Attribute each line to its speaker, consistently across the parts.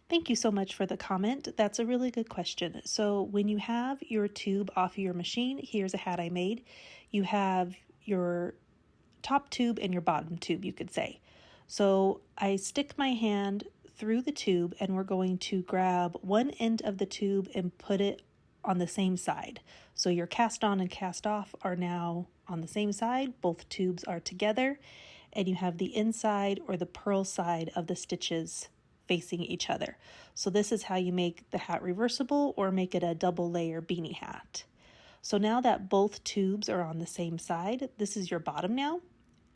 Speaker 1: Thank you so much for the comment. That's a really good question. So when you have your tube off of your machine, here's a hat I made. You have your top tube and your bottom tube, you could say. So I stick my hand through the tube and we're going to grab one end of the tube and put it on the same side. So your cast on and cast off are now on the same side. Both tubes are together and you have the inside or the purl side of the stitches facing each other. So this is how you make the hat reversible or make it a double layer beanie hat. So now that both tubes are on the same side, this is your bottom now,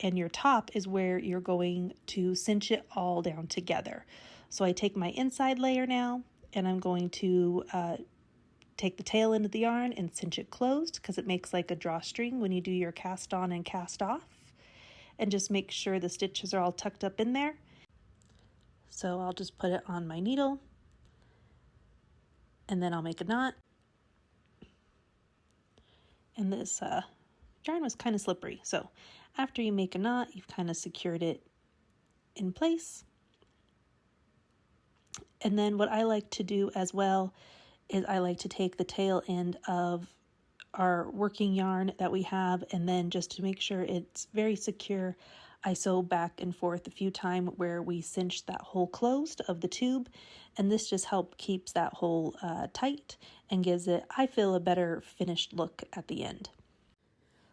Speaker 1: and your top is where you're going to cinch it all down together. So I take my inside layer now, and I'm going to take the tail end of the yarn and cinch it closed because it makes like a drawstring when you do your cast on and cast off. And just make sure the stitches are all tucked up in there. So I'll just put it on my needle, and then I'll make a knot. And this yarn was kind of slippery, so after you make a knot, you've kind of secured it in place. And then what I like to do as well is I like to take the tail end of our working yarn that we have, and then just to make sure it's very secure, I sew back and forth a few times where we cinch that hole closed of the tube, and this just helps keeps that hole tight and gives it, I feel, a better finished look at the end.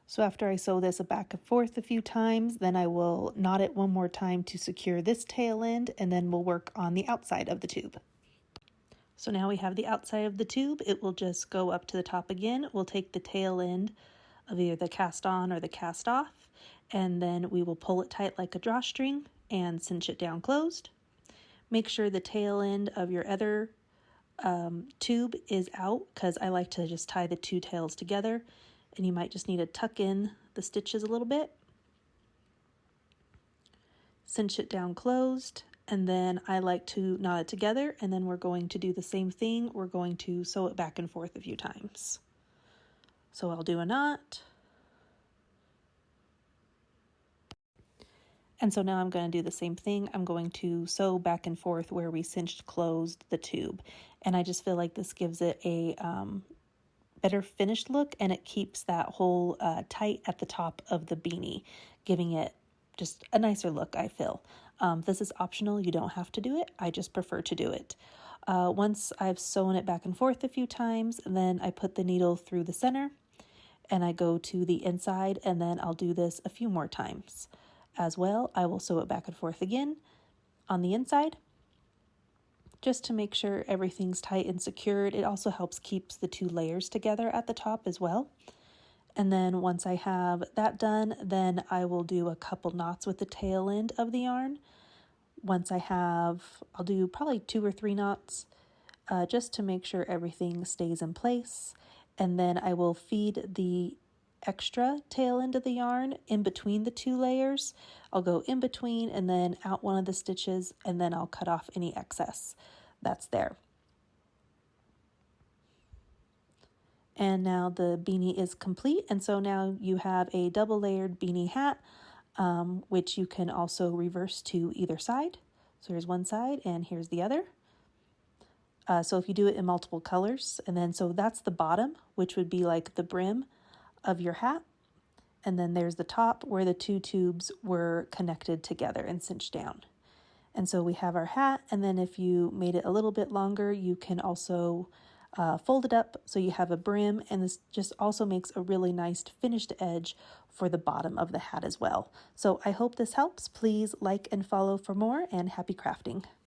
Speaker 1: So after I sew this back and forth a few times, then I will knot it one more time to secure this tail end, and then we'll work on the outside of the tube. So now we have the outside of the tube. It will just go up to the top again. We'll take the tail end of either the cast on or the cast off, and then we will pull it tight like a drawstring and cinch it down closed. Make sure the tail end of your other tube is out, because I like to just tie the two tails together, and you might just need to tuck in the stitches a little bit. Cinch it down closed, and then I like to knot it together, and then we're going to do the same thing. We're going to sew it back and forth a few times. So I'll do a knot. And so now I'm going to do the same thing. I'm going to sew back and forth where we cinched closed the tube. And I just feel like this gives it a better finished look, and it keeps that hole tight at the top of the beanie, giving it just a nicer look, I feel. This is optional. You don't have to do it. I just prefer to do it. Once I've sewn it back and forth a few times, then I put the needle through the center and I go to the inside, and then I'll do this a few more times. As well, I will sew it back and forth again on the inside just to make sure everything's tight and secured. It also helps keeps the two layers together at the top as well. And then once I have that done, then I will do a couple knots with the tail end of the yarn. Once I have, I'll do probably 2 or 3 knots just to make sure everything stays in place. And then I will feed the extra tail end of the yarn in between the 2 layers. I'll go in between and then out one of the stitches, and then I'll cut off any excess that's there. And now the beanie is complete, and so now you have a double layered beanie hat, which you can also reverse to either side. So here's one side and here's the other. So if you do it in multiple colors, and then so that's the bottom, which would be like the brim of your hat, and then there's the top where the 2 tubes were connected together and cinched down. And so we have our hat, and then if you made it a little bit longer, you can also fold it up so you have a brim, and this just also makes a really nice finished edge for the bottom of the hat as well. So I hope this helps. Please like and follow for more, and happy crafting.